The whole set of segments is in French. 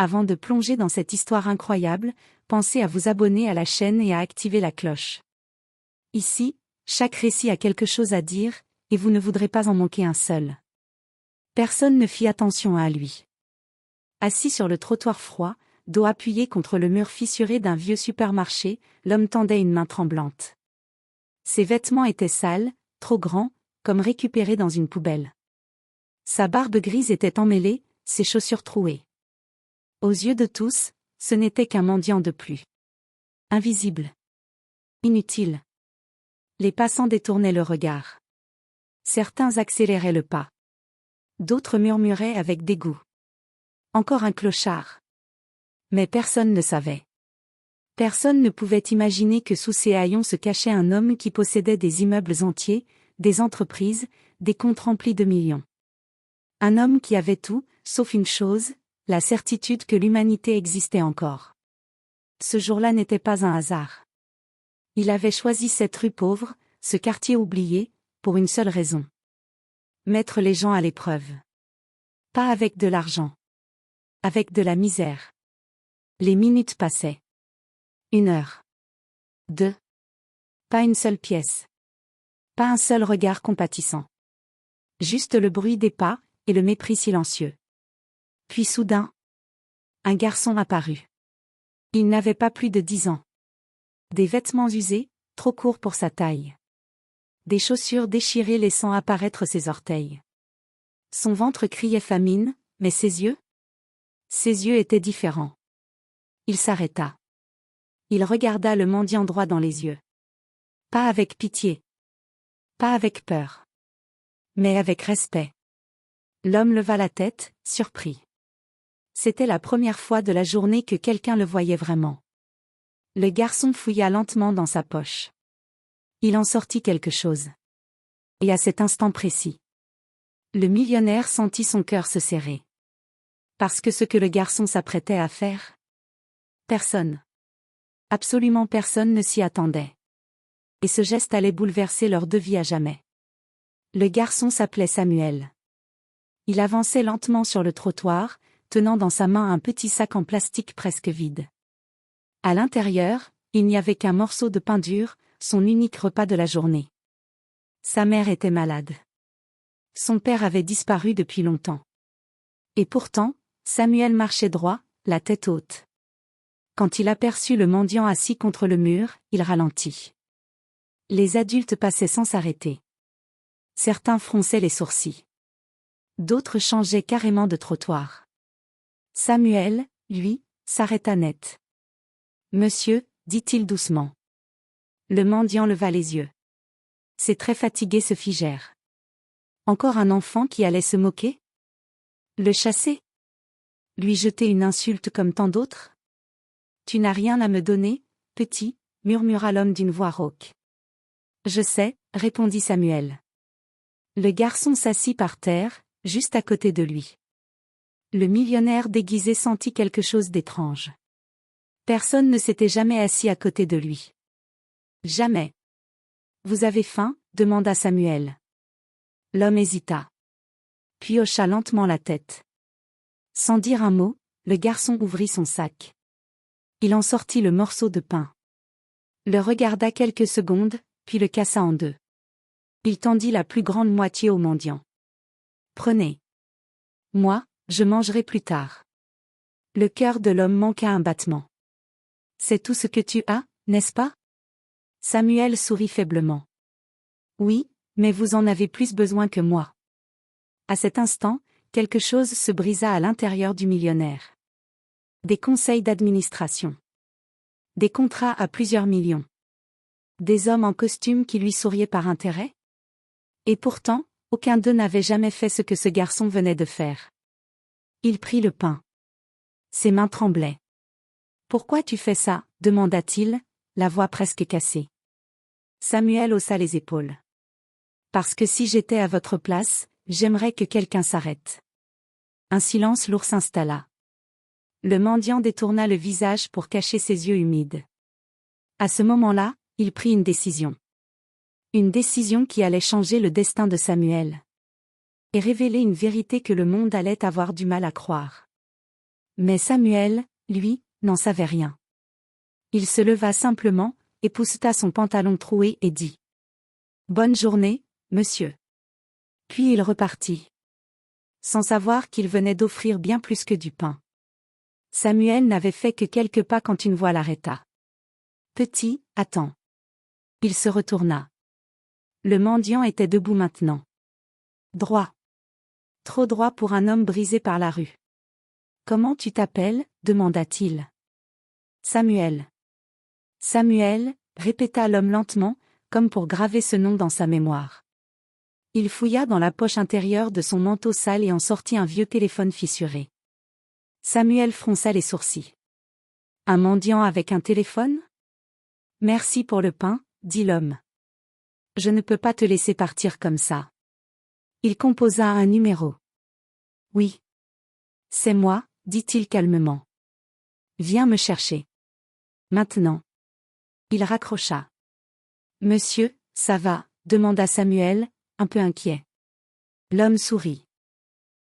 Avant de plonger dans cette histoire incroyable, pensez à vous abonner à la chaîne et à activer la cloche. Ici, chaque récit a quelque chose à dire, et vous ne voudrez pas en manquer un seul. Personne ne fit attention à lui. Assis sur le trottoir froid, dos appuyé contre le mur fissuré d'un vieux supermarché, l'homme tendait une main tremblante. Ses vêtements étaient sales, trop grands, comme récupérés dans une poubelle. Sa barbe grise était emmêlée, ses chaussures trouées. Aux yeux de tous, ce n'était qu'un mendiant de plus. Invisible. Inutile. Les passants détournaient le regard. Certains accéléraient le pas. D'autres murmuraient avec dégoût. Encore un clochard. Mais personne ne savait. Personne ne pouvait imaginer que sous ces haillons se cachait un homme qui possédait des immeubles entiers, des entreprises, des comptes remplis de millions. Un homme qui avait tout, sauf une chose, la certitude que l'humanité existait encore. Ce jour-là n'était pas un hasard. Il avait choisi cette rue pauvre, ce quartier oublié, pour une seule raison. Mettre les gens à l'épreuve. Pas avec de l'argent. Avec de la misère. Les minutes passaient. 1 heure. 2. Pas une seule pièce. Pas un seul regard compatissant. Juste le bruit des pas, et le mépris silencieux. Puis soudain, un garçon apparut. Il n'avait pas plus de 10 ans. Des vêtements usés, trop courts pour sa taille. Des chaussures déchirées laissant apparaître ses orteils. Son ventre criait famine, mais ses yeux? Ses yeux étaient différents. Il s'arrêta. Il regarda le mendiant droit dans les yeux. Pas avec pitié. Pas avec peur. Mais avec respect. L'homme leva la tête, surpris. C'était la première fois de la journée que quelqu'un le voyait vraiment. Le garçon fouilla lentement dans sa poche. Il en sortit quelque chose. Et à cet instant précis, le millionnaire sentit son cœur se serrer. Parce que ce que le garçon s'apprêtait à faire, personne, absolument personne ne s'y attendait. Et ce geste allait bouleverser leur deux vies à jamais. Le garçon s'appelait Samuel. Il avançait lentement sur le trottoir, tenant dans sa main un petit sac en plastique presque vide. À l'intérieur, il n'y avait qu'un morceau de pain dur, son unique repas de la journée. Sa mère était malade. Son père avait disparu depuis longtemps. Et pourtant, Samuel marchait droit, la tête haute. Quand il aperçut le mendiant assis contre le mur, il ralentit. Les adultes passaient sans s'arrêter. Certains fronçaient les sourcils. D'autres changeaient carrément de trottoir. Samuel, lui, s'arrêta net. « Monsieur », dit-il doucement. Le mendiant leva les yeux. Ses traits fatigués se figèrent. Encore un enfant qui allait se moquer? Le chasser? Lui jeter une insulte comme tant d'autres? Tu n'as rien à me donner, petit, murmura l'homme d'une voix rauque. Je sais, répondit Samuel. Le garçon s'assit par terre, juste à côté de lui. Le millionnaire déguisé sentit quelque chose d'étrange. Personne ne s'était jamais assis à côté de lui. Jamais. Vous avez faim? Demanda Samuel. L'homme hésita. Puis hocha lentement la tête. Sans dire un mot, le garçon ouvrit son sac. Il en sortit le morceau de pain. Le regarda quelques secondes, puis le cassa en deux. Il tendit la plus grande moitié au mendiant. Prenez. Moi, je mangerai plus tard. Le cœur de l'homme manqua un battement. C'est tout ce que tu as, n'est-ce pas? Samuel sourit faiblement. Oui, mais vous en avez plus besoin que moi. À cet instant, quelque chose se brisa à l'intérieur du millionnaire. Des conseils d'administration. Des contrats à plusieurs millions. Des hommes en costume qui lui souriaient par intérêt? Et pourtant, aucun d'eux n'avait jamais fait ce que ce garçon venait de faire. Il prit le pain. Ses mains tremblaient. « Pourquoi tu fais ça ?» demanda-t-il, la voix presque cassée. Samuel haussa les épaules. « Parce que si j'étais à votre place, j'aimerais que quelqu'un s'arrête. » Un silence lourd s'installa. Le mendiant détourna le visage pour cacher ses yeux humides. À ce moment-là, il prit une décision. Une décision qui allait changer le destin de Samuel. Et révéler une vérité que le monde allait avoir du mal à croire. Mais Samuel, lui, n'en savait rien. Il se leva simplement, épousseta son pantalon troué et dit « Bonne journée, monsieur. » Puis il repartit. Sans savoir qu'il venait d'offrir bien plus que du pain. Samuel n'avait fait que quelques pas quand une voix l'arrêta. « Petit, attends. » Il se retourna. Le mendiant était debout maintenant. Droit. Trop droit pour un homme brisé par la rue. « Comment tu t'appelles » demanda-t-il. « Samuel. »« Samuel » répéta l'homme lentement, comme pour graver ce nom dans sa mémoire. Il fouilla dans la poche intérieure de son manteau sale et en sortit un vieux téléphone fissuré. Samuel fronça les sourcils. « Un mendiant avec un téléphone ? » « Merci pour le pain, » dit l'homme. « Je ne peux pas te laisser partir comme ça. » Il composa un numéro. « Oui. C'est moi, » dit-il calmement. « Viens me chercher. Maintenant. » Il raccrocha. « Monsieur, ça va ?» demanda Samuel, un peu inquiet. L'homme sourit.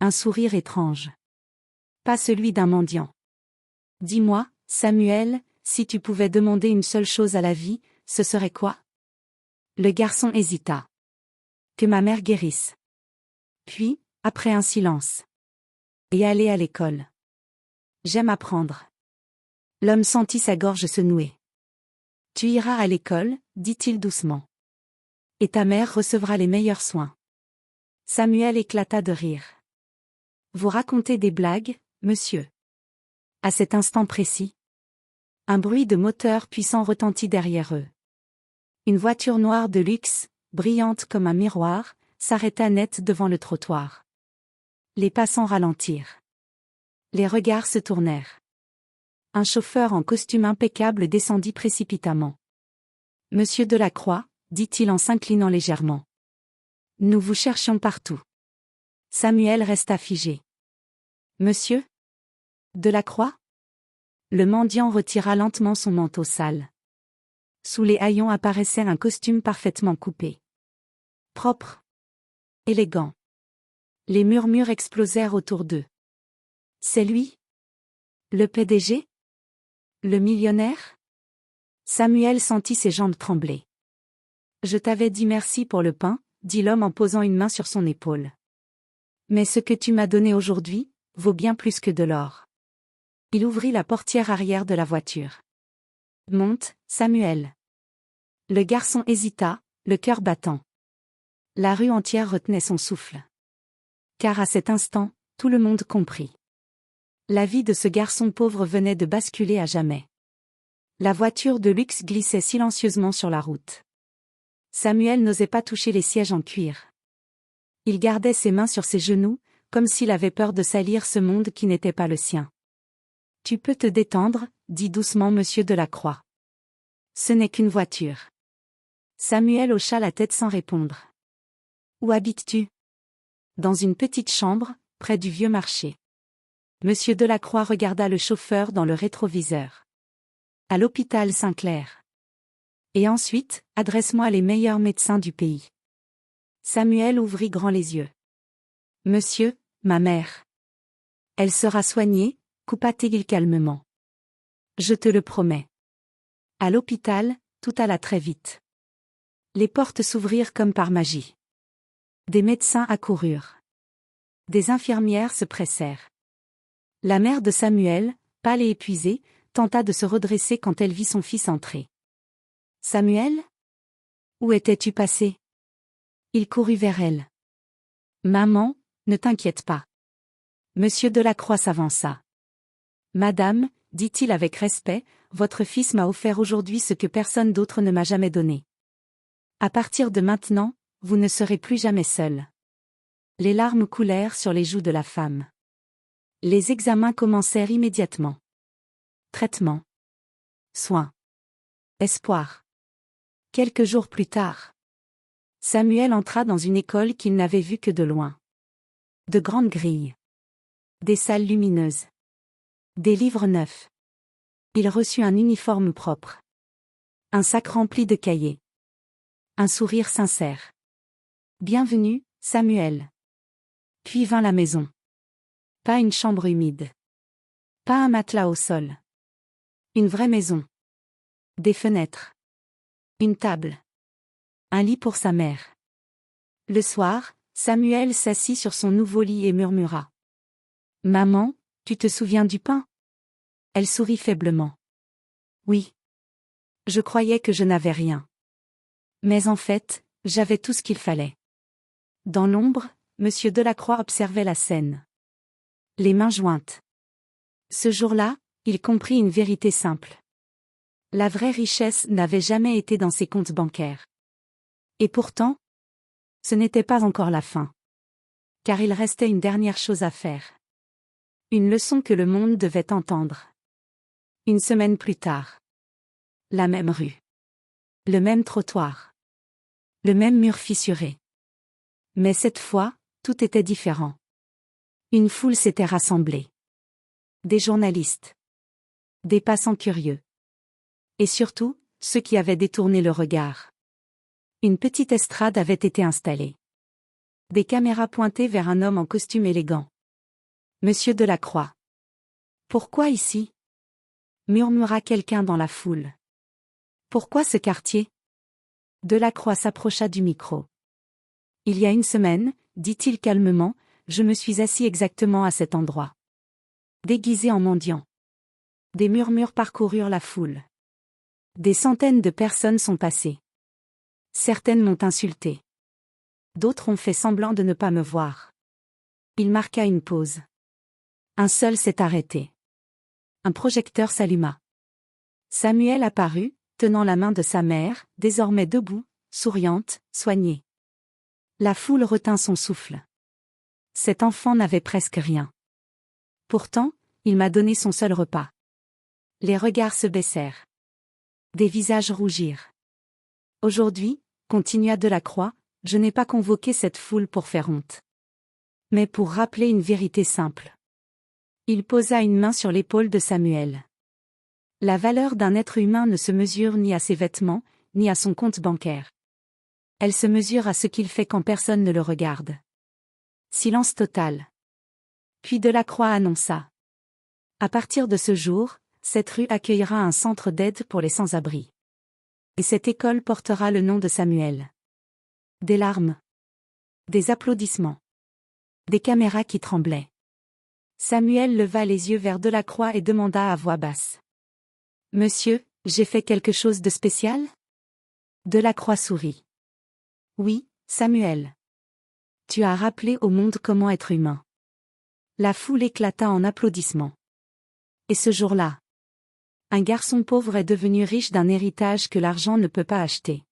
Un sourire étrange. Pas celui d'un mendiant. « Dis-moi, Samuel, si tu pouvais demander une seule chose à la vie, ce serait quoi ?» Le garçon hésita. « Que ma mère guérisse. » Puis, après un silence. « Et aller à l'école. J'aime apprendre. » L'homme sentit sa gorge se nouer. « Tu iras à l'école, » dit-il doucement. « Et ta mère recevra les meilleurs soins. » Samuel éclata de rire. « Vous racontez des blagues, monsieur ?» À cet instant précis, un bruit de moteur puissant retentit derrière eux. Une voiture noire de luxe, brillante comme un miroir, s'arrêta net devant le trottoir. Les passants ralentirent. Les regards se tournèrent. Un chauffeur en costume impeccable descendit précipitamment. « Monsieur Delacroix » dit-il en s'inclinant légèrement. « Nous vous cherchions partout. » Samuel resta figé. « Monsieur Delacroix ?» Le mendiant retira lentement son manteau sale. Sous les haillons apparaissait un costume parfaitement coupé. Propre. Élégant. Les murmures explosèrent autour d'eux. « C'est lui ? Le PDG ? Le millionnaire ?» Samuel sentit ses jambes trembler. « Je t'avais dit merci pour le pain, » dit l'homme en posant une main sur son épaule. « Mais ce que tu m'as donné aujourd'hui, vaut bien plus que de l'or. » Il ouvrit la portière arrière de la voiture. « Monte, Samuel. » Le garçon hésita, le cœur battant. La rue entière retenait son souffle. Car à cet instant, tout le monde comprit. La vie de ce garçon pauvre venait de basculer à jamais. La voiture de luxe glissait silencieusement sur la route. Samuel n'osait pas toucher les sièges en cuir. Il gardait ses mains sur ses genoux, comme s'il avait peur de salir ce monde qui n'était pas le sien. « Tu peux te détendre, » dit doucement monsieur Delacroix. « Ce n'est qu'une voiture. » Samuel hocha la tête sans répondre. « Où habites-tu ? » « Dans une petite chambre, près du vieux marché. » Monsieur Delacroix regarda le chauffeur dans le rétroviseur. « À l'hôpital Saint-Clair. Et ensuite, adresse-moi les meilleurs médecins du pays. » Samuel ouvrit grand les yeux. « Monsieur, ma mère. Elle sera soignée, » coupa-t-il calmement. « Je te le promets. » À l'hôpital, tout alla très vite. Les portes s'ouvrirent comme par magie. Des médecins accoururent. Des infirmières se pressèrent. La mère de Samuel, pâle et épuisée, tenta de se redresser quand elle vit son fils entrer. « Samuel ? Où étais-tu passé ?» Il courut vers elle. « Maman, ne t'inquiète pas. » Monsieur Delacroix s'avança. « Madame, » dit-il avec respect, « votre fils m'a offert aujourd'hui ce que personne d'autre ne m'a jamais donné. À partir de maintenant, vous ne serez plus jamais seule. » Les larmes coulèrent sur les joues de la femme. Les examens commencèrent immédiatement. Traitement. Soins. Espoir. Quelques jours plus tard, Samuel entra dans une école qu'il n'avait vue que de loin. De grandes grilles. Des salles lumineuses. Des livres neufs. Il reçut un uniforme propre. Un sac rempli de cahiers. Un sourire sincère. « Bienvenue, Samuel. » Puis vint la maison. Pas une chambre humide. Pas un matelas au sol. Une vraie maison. Des fenêtres. Une table. Un lit pour sa mère. Le soir, Samuel s'assit sur son nouveau lit et murmura. « Maman, tu te souviens du pain ?» Elle sourit faiblement. « Oui. Je croyais que je n'avais rien. Mais en fait, j'avais tout ce qu'il fallait. » Dans l'ombre, Monsieur Delacroix observait la scène. Les mains jointes. Ce jour-là, il comprit une vérité simple. La vraie richesse n'avait jamais été dans ses comptes bancaires. Et pourtant, ce n'était pas encore la fin. Car il restait une dernière chose à faire. Une leçon que le monde devait entendre. Une semaine plus tard. La même rue. Le même trottoir. Le même mur fissuré. Mais cette fois, tout était différent. Une foule s'était rassemblée. Des journalistes. Des passants curieux. Et surtout, ceux qui avaient détourné le regard. Une petite estrade avait été installée. Des caméras pointaient vers un homme en costume élégant. Monsieur Delacroix. Pourquoi ici ? Murmura quelqu'un dans la foule. Pourquoi ce quartier ? Delacroix s'approcha du micro. Il y a une semaine, dit-il calmement, je me suis assis exactement à cet endroit. Déguisé en mendiant. Des murmures parcoururent la foule. Des centaines de personnes sont passées. Certaines m'ont insulté. D'autres ont fait semblant de ne pas me voir. Il marqua une pause. Un seul s'est arrêté. Un projecteur s'alluma. Samuel apparut, tenant la main de sa mère, désormais debout, souriante, soignée. La foule retint son souffle. Cet enfant n'avait presque rien. Pourtant, il m'a donné son seul repas. Les regards se baissèrent. Des visages rougirent. Aujourd'hui, continua Delacroix, je n'ai pas convoqué cette foule pour faire honte. Mais pour rappeler une vérité simple. Il posa une main sur l'épaule de Samuel. La valeur d'un être humain ne se mesure ni à ses vêtements, ni à son compte bancaire. Elle se mesure à ce qu'il fait quand personne ne le regarde. Silence total. Puis Delacroix annonça. À partir de ce jour, cette rue accueillera un centre d'aide pour les sans-abri. Et cette école portera le nom de Samuel. Des larmes. Des applaudissements. Des caméras qui tremblaient. Samuel leva les yeux vers Delacroix et demanda à voix basse. « Monsieur, j'ai fait quelque chose de spécial ?» Delacroix sourit. « Oui, Samuel. Tu as rappelé au monde comment être humain. » La foule éclata en applaudissements. Et ce jour-là, un garçon pauvre est devenu riche d'un héritage que l'argent ne peut pas acheter.